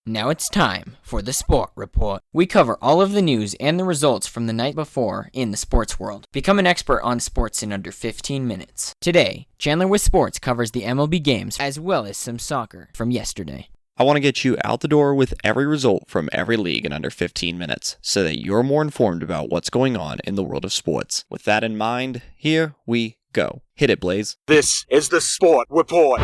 Now it's time for the Sport Report. We cover all of the news and the results from the night before in the sports world. Become an expert on sports in under 15 minutes. Today, Chandler with Sports covers the MLB games as well as some soccer from yesterday. I want to get you out the door with every result from every league in under 15 minutes so that you're more informed about what's going on in the world of sports. With that in mind, here we go. Hit it, Blaze. This is the Sport Report.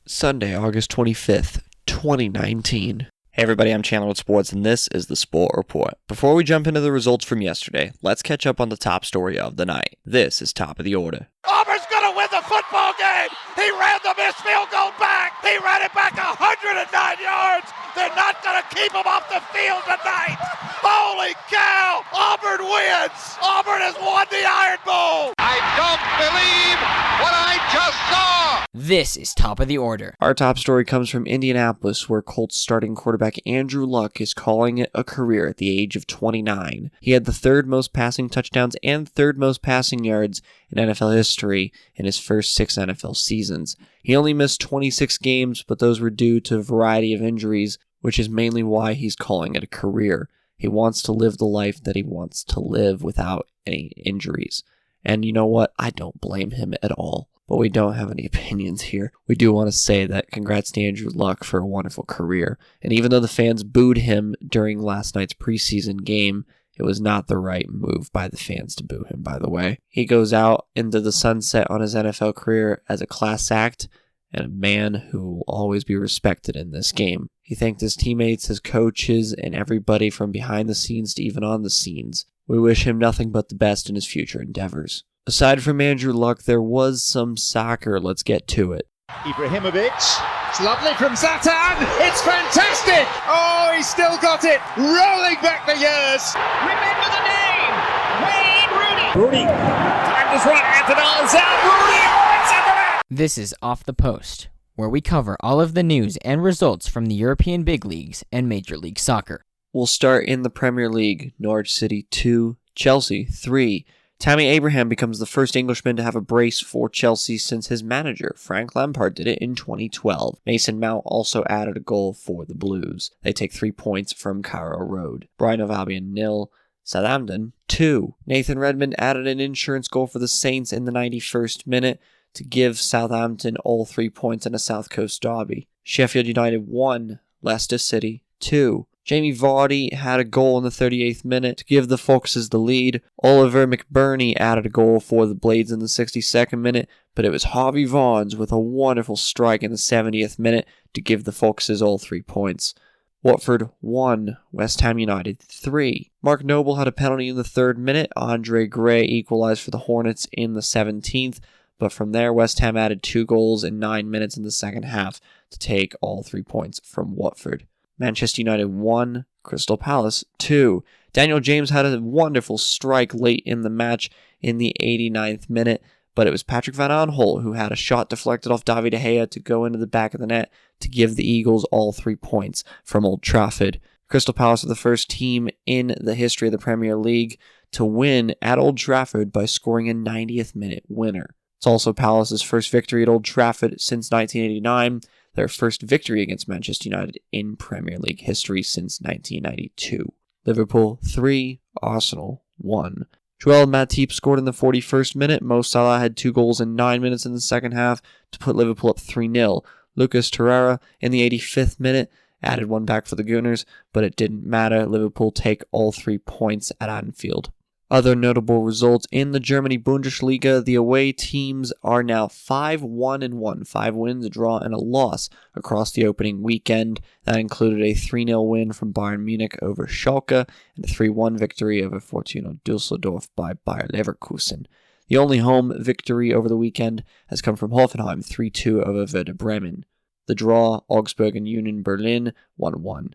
Sunday, August 25th, 2019. Hey everybody, I'm Chandler with Sports, and this is the Sport Report. Before we jump into the results from yesterday, let's catch up on the top story of the night. This is top of the order. Auburn's going to win the football game. He ran the missed field goal back. He ran it back 109 yards. They're not going to keep him off the field tonight. Holy cow! Auburn wins. Auburn has won the Iron Bowl. I don't believe what I just saw. This is top of the order. Our top story comes from Indianapolis, where Colts starting quarterback Andrew Luck is calling it a career at the age of 29. He had the third most passing touchdowns and third most passing yards in NFL history in his first 6 NFL seasons. He only missed 26 games, but those were due to a variety of injuries, which is mainly why he's calling it a career. He wants to live the life that he wants to live without any injuries. And you know what? I don't blame him at all. But we don't have any opinions here. We do want to say that congrats to Andrew Luck for a wonderful career. And even though the fans booed him during last night's preseason game, it was not the right move by the fans to boo him, by the way. He goes out into the sunset on his NFL career as a class act and a man who will always be respected in this game. He thanked his teammates, his coaches, and everybody from behind the scenes to even on the scenes. We wish him nothing but the best in his future endeavors. Aside from Andrew Luck, there was some soccer. Let's get to it. Ibrahimovic. It's lovely from Zlatan. It's fantastic. Oh, he's still got it. Rolling back the years. Remember the name. Wayne Rooney. Rooney. Time to run. Antonelli's out. Rooney. Oh, it's under it. This is Off the Post, where we cover all of the news and results from the European big leagues and Major League Soccer. We'll start in the Premier League. Norwich City 2, Chelsea 3. Tammy Abraham becomes the first Englishman to have a brace for Chelsea since his manager, Frank Lampard, did it in 2012. Mason Mount also added a goal for the Blues. They take 3 points from Carrow Road. Brighton of Albion 0, Southampton 2. Nathan Redmond added an insurance goal for the Saints in the 91st minute to give Southampton all 3 points in a South Coast derby. Sheffield United 1, Leicester City 2. Jamie Vardy had a goal in the 38th minute to give the Foxes the lead. Oliver McBurney added a goal for the Blades in the 62nd minute, but it was Harvey Vaughan with a wonderful strike in the 70th minute to give the Foxes all 3 points. Watford 1, West Ham United 3. Mark Noble had a penalty in the 3rd minute. Andre Gray equalized for the Hornets in the 17th, but from there West Ham added 2 goals in 9 minutes in the second half to take all 3 points from Watford. Manchester United 1, Crystal Palace 2. Daniel James had a wonderful strike late in the match in the 89th minute, but it was Patrick Van Aanholt who had a shot deflected off David De Gea to go into the back of the net to give the Eagles all 3 points from Old Trafford. Crystal Palace are the first team in the history of the Premier League to win at Old Trafford by scoring a 90th minute winner. It's also Palace's first victory at Old Trafford since 1989, their first victory against Manchester United in Premier League history since 1992. Liverpool 3, Arsenal 1. Joel Matip scored in the 41st minute. Mo Salah had 2 goals in 9 minutes in the second half to put Liverpool up 3-0. Lucas Torreira in the 85th minute added 1 back for the Gunners, but it didn't matter. Liverpool take all 3 points at Anfield. Other notable results in the Germany Bundesliga, the away teams are now 5-1-1, 5 wins, a draw, and a loss across the opening weekend. That included a 3-0 win from Bayern Munich over Schalke and a 3-1 victory over Fortuna Düsseldorf by Bayer Leverkusen. The only home victory over the weekend has come from Hoffenheim, 3-2 over Werder Bremen. The draw, Augsburg and Union Berlin, 1-1.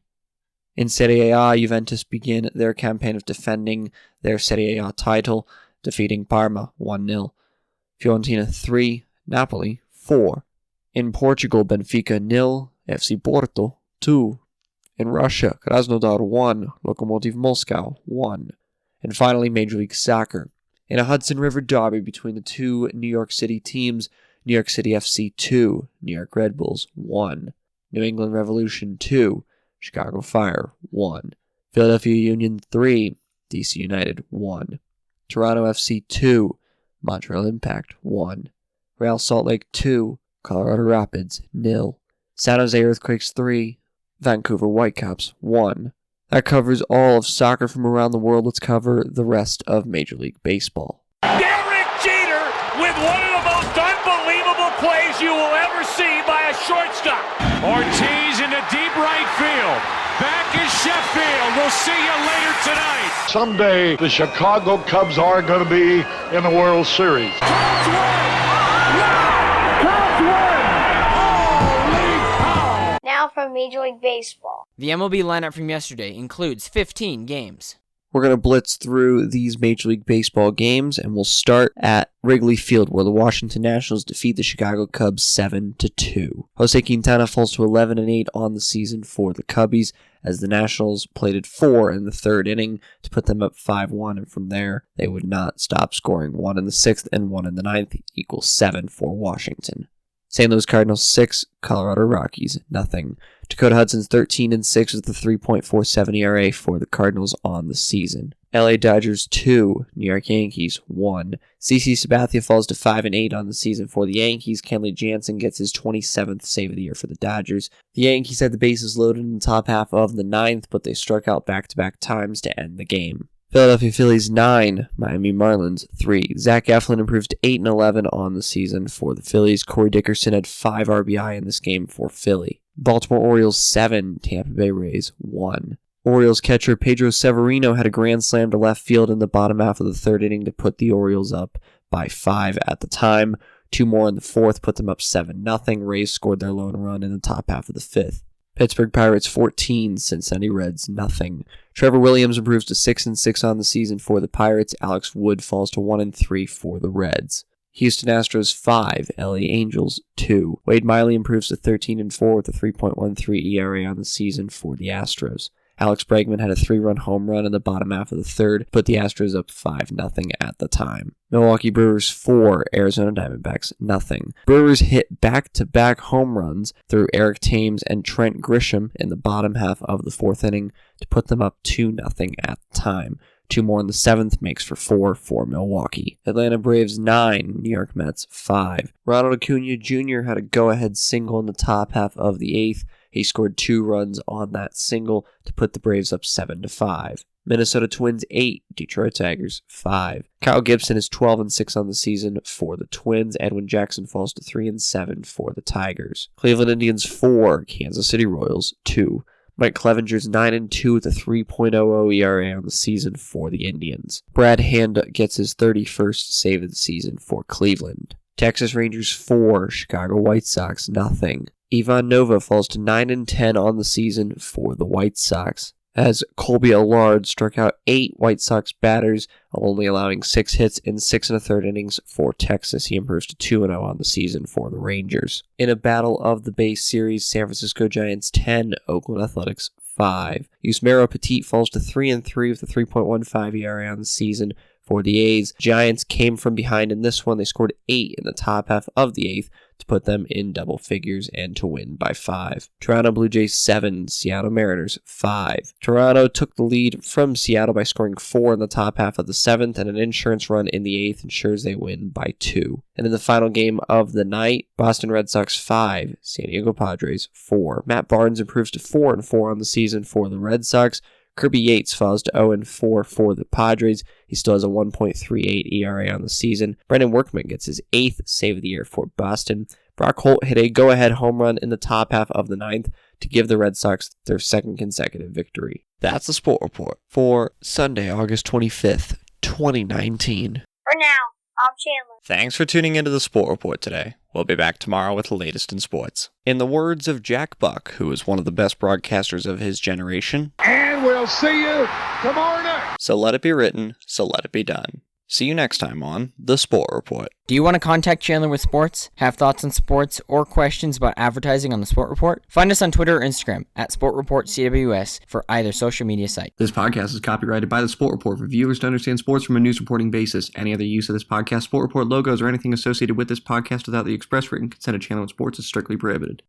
In Serie A, Juventus begin their campaign of defending their Serie A title, defeating Parma 1-0. Fiorentina 3, Napoli 4. In Portugal, Benfica 0, FC Porto 2. In Russia, Krasnodar 1, Lokomotiv Moscow 1. And finally, Major League Soccer. In a Hudson River derby between the two New York City teams, New York City FC 2, New York Red Bulls 1. New England Revolution 2, Chicago Fire 1, Philadelphia Union 3, DC United 1, Toronto FC 2, Montreal Impact 1, Real Salt Lake 2, Colorado Rapids 0, San Jose Earthquakes 3, Vancouver Whitecaps 1. That covers all of soccer from around the world. Let's cover the rest of Major League Baseball. Derek Jeter with one of the most unbelievable plays you will ever see by a shortstop. Ortiz in the deep right field. Back is Sheffield. We'll see you later tonight. Someday the Chicago Cubs are going to be in the World Series. Now from Major League Baseball. The MLB lineup from yesterday includes 15 games. We're going to blitz through these Major League Baseball games, and we'll start at Wrigley Field, where the Washington Nationals defeat the Chicago Cubs 7-2. Jose Quintana falls to 11-8 on the season for the Cubbies, as the Nationals plated 4 in the third inning to put them up 5-1, and from there, they would not stop scoring. 1 in the sixth and 1 in the ninth equals 7 for Washington. St. Louis Cardinals 6, Colorado Rockies 0. Dakota Hudson's 13-6 with a 3.47 ERA for the Cardinals on the season. LA Dodgers 2, New York Yankees 1. CC Sabathia falls to 5-8 on the season for the Yankees. Kenley Jansen gets his 27th save of the year for the Dodgers. The Yankees had the bases loaded in the top half of the ninth, but they struck out back-to-back times to end the game. Philadelphia Phillies 9, Miami Marlins 3. Zach Eflin improves to 8-11 on the season for the Phillies. Corey Dickerson had 5 RBI in this game for Philly. Baltimore Orioles 7, Tampa Bay Rays 1. Orioles catcher Pedro Severino had a grand slam to left field in the bottom half of the third inning to put the Orioles up by 5 at the time. 2 more in the fourth put them up 7-0. Rays scored their lone run in the top half of the fifth. Pittsburgh Pirates 14, Cincinnati Reds 0. Trevor Williams improves to 6-6 on the season for the Pirates. Alex Wood falls to 1-3 for the Reds. Houston Astros 5, LA Angels 2. Wade Miley improves to 13-4 with a 3.13 ERA on the season for the Astros. Alex Bregman had a 3-run home run in the bottom half of the third, put the Astros up 5-0 at the time. Milwaukee Brewers 4, Arizona Diamondbacks 0. Brewers hit back-to-back home runs through Eric Thames and Trent Grisham in the bottom half of the fourth inning to put them up 2-0 at the time. 2 more in the seventh makes for 4 for Milwaukee. Atlanta Braves 9, New York Mets 5. Ronald Acuna Jr. had a go-ahead single in the top half of the eighth. He scored 2 runs on that single to put the Braves up 7-5. Minnesota Twins 8, Detroit Tigers 5. Kyle Gibson is 12-6 on the season for the Twins. Edwin Jackson falls to 3-7 for the Tigers. Cleveland Indians 4, Kansas City Royals 2. Mike Clevenger's 9-2 with a 3.00 ERA on the season for the Indians. Brad Hand gets his 31st save of the season for Cleveland. Texas Rangers 4, Chicago White Sox 0. Ivan Nova falls to 9-10 on the season for the White Sox, as Colby Allard struck out 8 White Sox batters, only allowing 6 hits in 6 1/3 innings for Texas. He improves to 2-0 on the season for the Rangers. In a battle of the base series, San Francisco Giants 10, Oakland Athletics 5. Yusmeiro Petit falls to 3-3 with a 3.15 ERA on the season for the A's. Giants came from behind in this one. They scored 8 in the top half of the eighth to put them in double figures and to win by 5. Toronto Blue Jays 7, Seattle Mariners 5. Toronto took the lead from Seattle by scoring 4 in the top half of the seventh, and an insurance run in the eighth ensures they win by 2. And in the final game of the night, Boston Red Sox 5, San Diego Padres 4. Matt Barnes improves to 4-4 on the season for the Red Sox. Kirby Yates falls to 0-4 for the Padres. He still has a 1.38 ERA on the season. Brendan Workman gets his 8th save of the year for Boston. Brock Holt hit a go-ahead home run in the top half of the ninth to give the Red Sox their 2nd consecutive victory. That's the Sport Report for Sunday, August 25th, 2019. For now, I'm Chandler. Thanks for tuning into the Sport Report today. We'll be back tomorrow with the latest in sports. In the words of Jack Buck, who is one of the best broadcasters of his generation, And we'll see you tomorrow night. so let it be written, so let it be done. See you next time on The Sport Report. Do you want to contact Chandler with sports, have thoughts on sports, or questions about advertising on the Sport Report? Find us on Twitter or Instagram at Sport Report CWS for either social media site. This podcast is copyrighted by the Sport Report for viewers to understand sports from a news reporting basis. Any other use of this podcast, Sport Report logos, or anything associated with this podcast without the express written consent of Chandler with Sports is strictly prohibited.